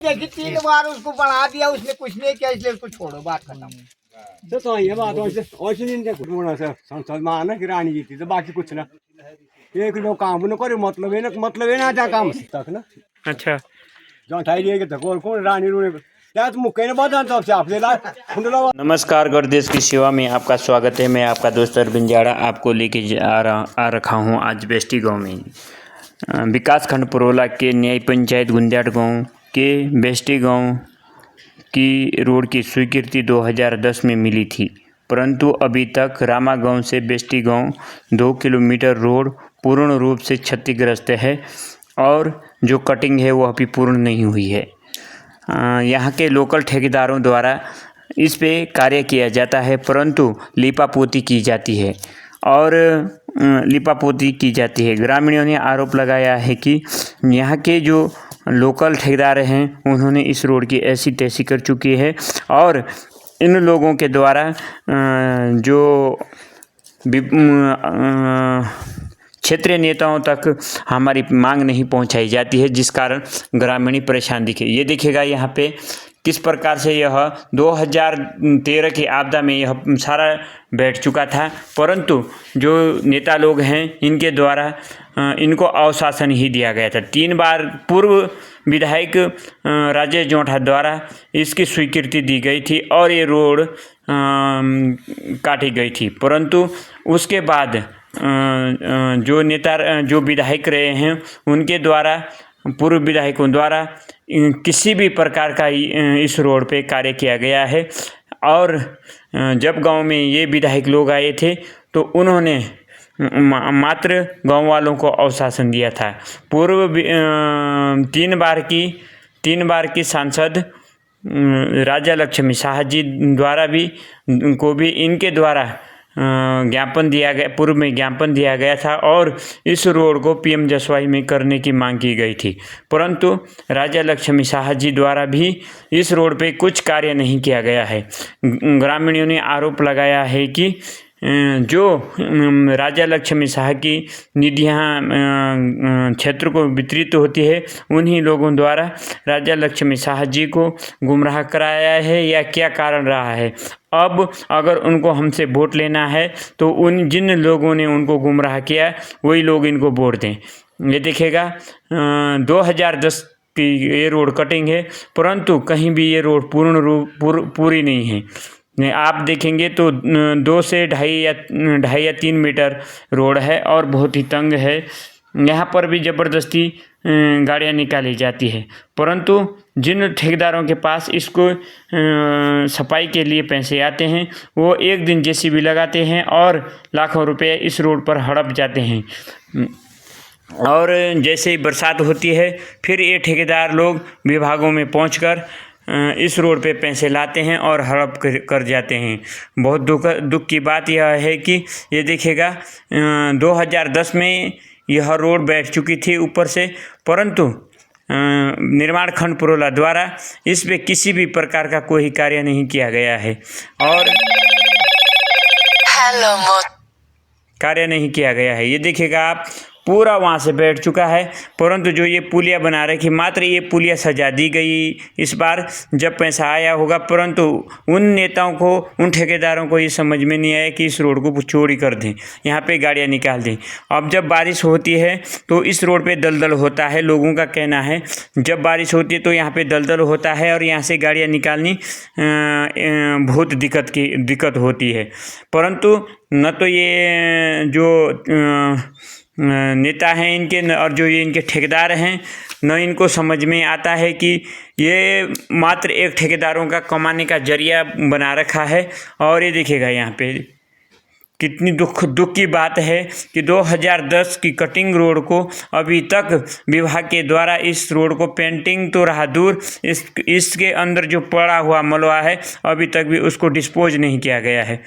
देखी 3 बार उसको बढ़ा दिया, उसने कुछ नहीं किया, इसलिए उसको छोड़ो, बात खत्म। तो ये बात ऐसे नहीं संसद में आना कि रानी जी थी तो बाकी कुछ ना एक लोग काम न करे, मतलब है ना जा काम तक ना। अच्छा जहाँ ठाई दिए तक और कौन रानी रूने त्याच मुक्के ने बात तो आपसे आपले ला खुंडला। नमस्कार, गढ़देश की सेवा में आपका स्वागत है। मैं आपका दोस्त अरविंद जाड़ा आपको लेके आ रखा हूँ आज बेस्टी गांव में। विकास खंड पुरोला के न्याय पंचायत गुंदियाट गांव के बेस्टी गांव की रोड की स्वीकृति 2010 में मिली थी, परंतु अभी तक रामा गांव से बेस्टी गांव 2 किलोमीटर रोड पूर्ण रूप से क्षतिग्रस्त है और जो कटिंग है वो अभी पूर्ण नहीं हुई है। यहाँ के लोकल ठेकेदारों द्वारा इस पे कार्य किया जाता है, परंतु लिपापोती की जाती है और लिपापोती की जाती है। ग्रामीणों ने आरोप लगाया है कि यहाँ के जो लोकल ठेकेदार हैं उन्होंने इस रोड की ऐसी तैसी कर चुकी है और इन लोगों के द्वारा जो क्षेत्रीय नेताओं तक हमारी मांग नहीं पहुंचाई जाती है, जिस कारण ग्रामीण परेशान दिखे। ये दिखेगा यहाँ पे किस प्रकार से यह 2013 की आपदा में यह सारा बैठ चुका था, परंतु जो नेता लोग हैं इनके द्वारा इनको अवशासन ही दिया गया था। 3 बार पूर्व विधायक राजेश जोंठा द्वारा इसकी स्वीकृति दी गई थी और ये रोड काटी गई थी, परंतु उसके बाद जो नेता जो विधायक रहे हैं उनके द्वारा पूर्व विधायकों द्वारा किसी भी प्रकार का इस रोड पे कार्य किया गया है। और जब गांव में ये विधायक लोग आए थे तो उन्होंने मात्र गांव वालों को अवशासन दिया था। पूर्व 3 बार की सांसद राजा लक्ष्मी शाह जी द्वारा भी इनके द्वारा ज्ञापन दिया गया, पूर्व में ज्ञापन दिया गया था और इस रोड को पीएम जसवाई में करने की मांग की गई थी, परंतु राजा लक्ष्मी शाह जी द्वारा भी इस रोड पे कुछ कार्य नहीं किया गया है। ग्रामीणों ने आरोप लगाया है कि जो राजा लक्ष्मी शाह की निधियाँ क्षेत्र को वितरित होती है उन्हीं लोगों द्वारा राजा लक्ष्मी शाह जी को गुमराह कराया है या क्या कारण रहा है। अब अगर उनको हमसे वोट लेना है तो जिन लोगों ने उनको गुमराह किया वही लोग इनको वोट दें। ये देखिएगा 2010 की ये रोड कटिंग है, परंतु कहीं भी ये रोड पूरी नहीं है। आप देखेंगे तो 2 से ढाई या 3 मीटर रोड है और बहुत ही तंग है। यहाँ पर भी ज़बरदस्ती गाड़ियाँ निकाली जाती है, परंतु जिन ठेकेदारों के पास इसको सफाई के लिए पैसे आते हैं वो एक दिन जेसीबी लगाते हैं और लाखों रुपए इस रोड पर हड़प जाते हैं। और जैसे ही बरसात होती है फिर ये ठेकेदार लोग विभागों में पहुंचकर इस रोड पे पैसे लाते हैं और हड़प कर जाते हैं। बहुत दुख की बात यह है कि ये देखिएगा 2010 में यह रोड बैठ चुकी थी ऊपर से, परंतु निर्माण खंड पुरोला द्वारा इस पे किसी भी प्रकार का कोई कार्य नहीं किया गया है और कार्य नहीं किया गया है। ये देखिएगा आप पूरा वहाँ से बैठ चुका है, परंतु जो ये पुलिया बना रखी, मात्र ये पुलिया सजा दी गई इस बार जब पैसा आया होगा, परंतु उन नेताओं को, उन ठेकेदारों को ये समझ में नहीं आया कि इस रोड को चोरी कर दें, यहाँ पे गाड़ियाँ निकाल दें। अब जब बारिश होती है तो इस रोड पे दलदल होता है। लोगों का कहना है जब बारिश होती है तो यहाँ पे दलदल होता है और यहाँ से गाड़ियाँ निकालनी बहुत दिक्कत होती है, परंतु न तो ये जो नेता हैं इनके और जो ये इनके ठेकेदार हैं न इनको समझ में आता है कि ये मात्र एक ठेकेदारों का कमाने का जरिया बना रखा है। और ये देखिएगा यहाँ पे कितनी दुख की बात है कि 2010 की कटिंग रोड को अभी तक विभाग के द्वारा इस रोड को पेंटिंग तो रहा दूर, इसके अंदर जो पड़ा हुआ मलबा है अभी तक भी उसको डिस्पोज नहीं किया गया है।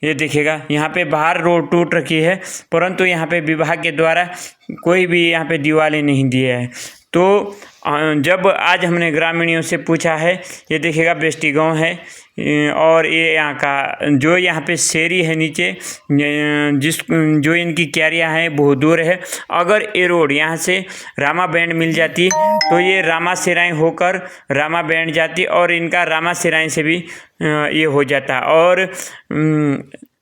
ये देखिएगा यहाँ पे बाहर रोड टूट रखी है, परंतु यहाँ पे विभाग के द्वारा कोई भी यहाँ पे दीवारें नहीं दिए है। तो जब आज हमने ग्रामीणों से पूछा है, ये देखिएगा बेस्टी गांव है और ये यहाँ का जो यहाँ पे शेरी है नीचे जो इनकी क्यारियाँ हैं बहुत दूर है। अगर ये रोड यहाँ से रामा बैंड मिल जाती तो ये रामा सिराई होकर रामा बैंड जाती और इनका रामा सिराई से भी ये हो जाता और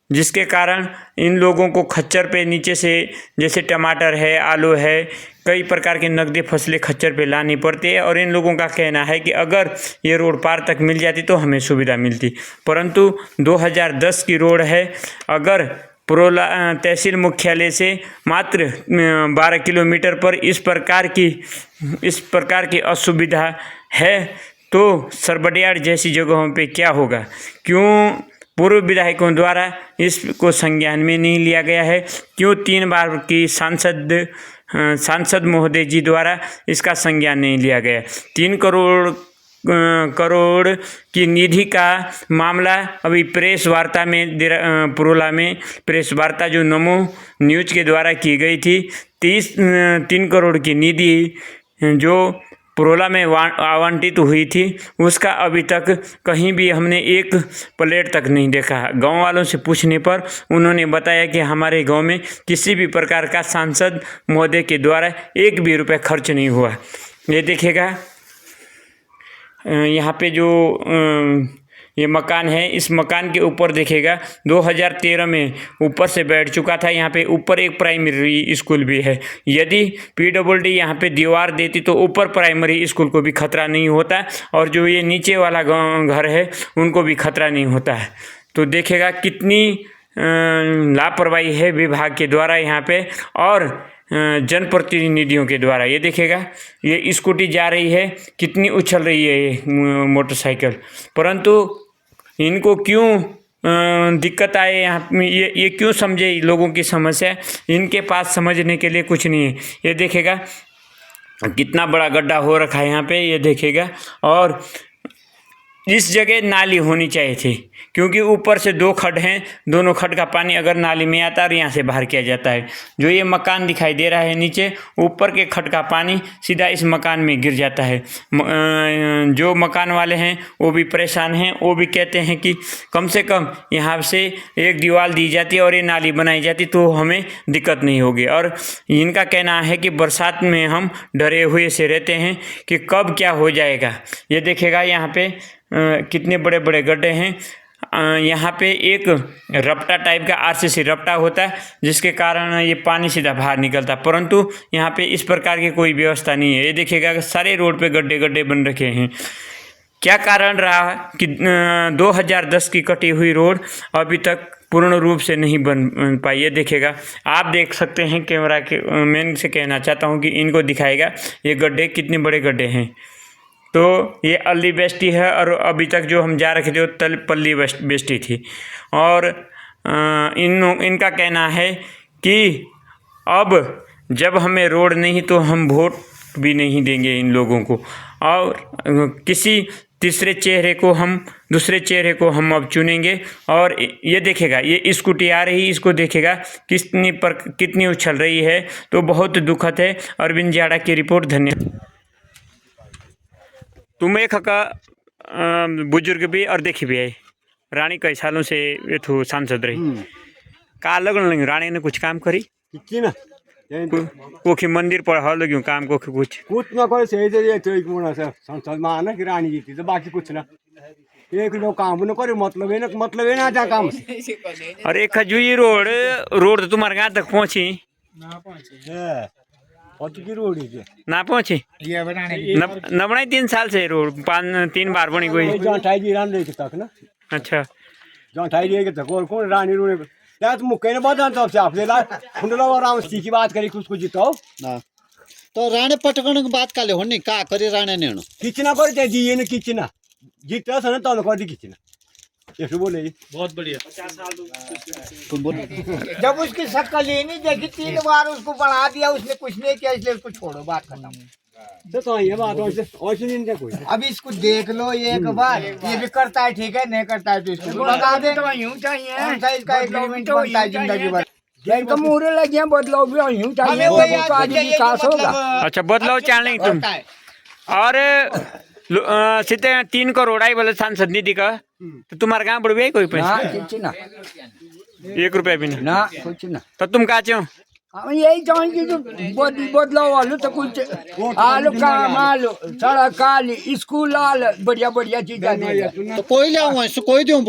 जिसके कारण इन लोगों को खच्चर पे नीचे से जैसे टमाटर है, आलू है, कई प्रकार की नकदी फसलें खच्चर पे लानी पड़ती है और इन लोगों का कहना है कि अगर ये रोड पार तक मिल जाती तो हमें सुविधा मिलती। परंतु 2010 की रोड है। अगर पुरोला तहसील मुख्यालय से मात्र 12 किलोमीटर पर इस प्रकार की असुविधा है तो सरबडियाड़ जैसी जगहों पे क्या होगा? क्यों पूर्व विधायकों द्वारा इसको संज्ञान में नहीं लिया गया है? क्यों 3 बार की सांसद महोदय जी द्वारा इसका संज्ञान नहीं लिया गया? 3 करोड़ की निधि का मामला अभी प्रेस वार्ता में पुरोला में प्रेस वार्ता जो नमो न्यूज़ के द्वारा की गई थी, 3 करोड़ की निधि जो पुरोला में आवंटित हुई थी उसका अभी तक कहीं भी हमने एक प्लेट तक नहीं देखा। गांव वालों से पूछने पर उन्होंने बताया कि हमारे गांव में किसी भी प्रकार का सांसद महोदय के द्वारा 1 भी रुपये खर्च नहीं हुआ। ये देखिएगा यहाँ पे जो ये मकान है, इस मकान के ऊपर देखिएगा 2013 में ऊपर से बैठ चुका था। यहाँ पे ऊपर एक प्राइमरी स्कूल भी है। यदि PWD यहाँ पे दीवार देती तो ऊपर प्राइमरी स्कूल को भी खतरा नहीं होता और जो ये नीचे वाला घर है उनको भी खतरा नहीं होता है। तो देखिएगा कितनी लापरवाही है विभाग के द्वारा यहाँ पे और जनप्रतिनिधियों के द्वारा। ये देखिएगा ये स्कूटी जा रही है, कितनी उछल रही है ये मोटरसाइकिल, परंतु इनको क्यों दिक्कत आए यहाँ ये क्यों समझे लोगों की समस्या? इनके पास समझने के लिए कुछ नहीं है। ये देखिएगा कितना बड़ा गड्ढा हो रखा है यहाँ पे, ये देखिएगा। और इस जगह नाली होनी चाहिए थी क्योंकि ऊपर से 2 खड्ड हैं, दोनों खड्ड का पानी अगर नाली में आता है और यहाँ से बाहर किया जाता है। जो ये मकान दिखाई दे रहा है नीचे, ऊपर के खड्ड का पानी सीधा इस मकान में गिर जाता है। जो मकान वाले हैं वो भी परेशान हैं, वो भी कहते हैं कि कम से कम यहाँ से एक दीवार दी जाती और ये नाली बनाई जाती तो हमें दिक्कत नहीं होगी। और इनका कहना है कि बरसात में हम डरे हुए से रहते हैं कि कब क्या हो जाएगा। ये देखिएगा यहाँ पे कितने बड़े बड़े गड्ढे हैं। यहाँ पे एक रपटा टाइप का RCC रपटा होता है जिसके कारण ये पानी सीधा बाहर निकलता, परंतु यहाँ पे इस प्रकार की कोई व्यवस्था नहीं है। ये देखिएगा सारे रोड पे गड्ढे गड्ढे बन रखे हैं। क्या कारण रहा कि 2010 की कटी हुई रोड अभी तक पूर्ण रूप से नहीं बन पाई? ये देखिएगा, आप देख सकते हैं कैमरा के। मैं इनसे कहना चाहता हूँ कि इनको दिखाएगा ये गड्ढे कितने बड़े गड्ढे हैं। तो ये अल्ली बेस्टी है और अभी तक जो हम जा रखे थे वो पल्ली बेस्टी थी। और इनका कहना है कि अब जब हमें रोड नहीं तो हम वोट भी नहीं देंगे इन लोगों को और किसी दूसरे चेहरे को हम अब चुनेंगे। और ये देखेगा ये स्कूटी आ रही, इसको देखेगा कितनी उछल रही है। तो बहुत दुखद है। अरविंद जाड़ा की रिपोर्ट, धन्यवाद। तुम एक बुजुर्ग भी और देखी भी है। रानी कई सालों से ये तो सांसद रही। का लगन रानी ने कुछ काम करी ना कोखी मंदिर पर हल लग्यूं काम कोखी कुछ ना करे से संसद में आना कि रानी जीती तो बाकी कुछ ना एक लोग काम न करे मतलब है ना जा काम से। और एक खजूरी रोड तो तुम्हारे गाँव तक पहुँची ना पहुँची न बनाई 3 साल से रोड 3 बार बनी गई। अच्छा कौन रानी रोड मुक्के ने बदन से आपने राम की बात करी उसको जीतो तो राणे पटकन की बात काले होनी का करे राणे ने किचना कर दिए न किचना जीता था ना तो कर दी किचना ऐसे बोले बहुत बढ़िया। जब उसकी शक्ल ही नहीं देखी 3 बार उसको बढ़ा दिया, उसने कुछ नहीं किया, इसलिए उसको छोड़ो, बात खत्म। तो ये बात और नहीं क्या कोई। अभी इसको देख लो एक बार, ये भी करता है ठीक है, नहीं करता है तो इसको बता दे। इसका एग्रीमेंट बनता है जिंदगी भर। इनका मुहरे लग गया, बदलाव भी यूं चाहिए, हमें वही आज विकास होगा। अच्छा बदलाव चाह नहीं तुम? और सीधे 3 करोड़ आई बोले सांसद निधि का, तो तुम्हारे गाँव बढ़ गए कोई पैसा? कुछ ना 1 रुपया भी नहीं। ना कुछ ना तो तुम कहाँ चाहो? हम यही चाहेंगे जो बदलाव आलू तो कुछ आलू काम आलू सड़क आलू स्कूल आलू बढ़िया बढ़िया चीज तो कोई ले आऊँ कोई दूँ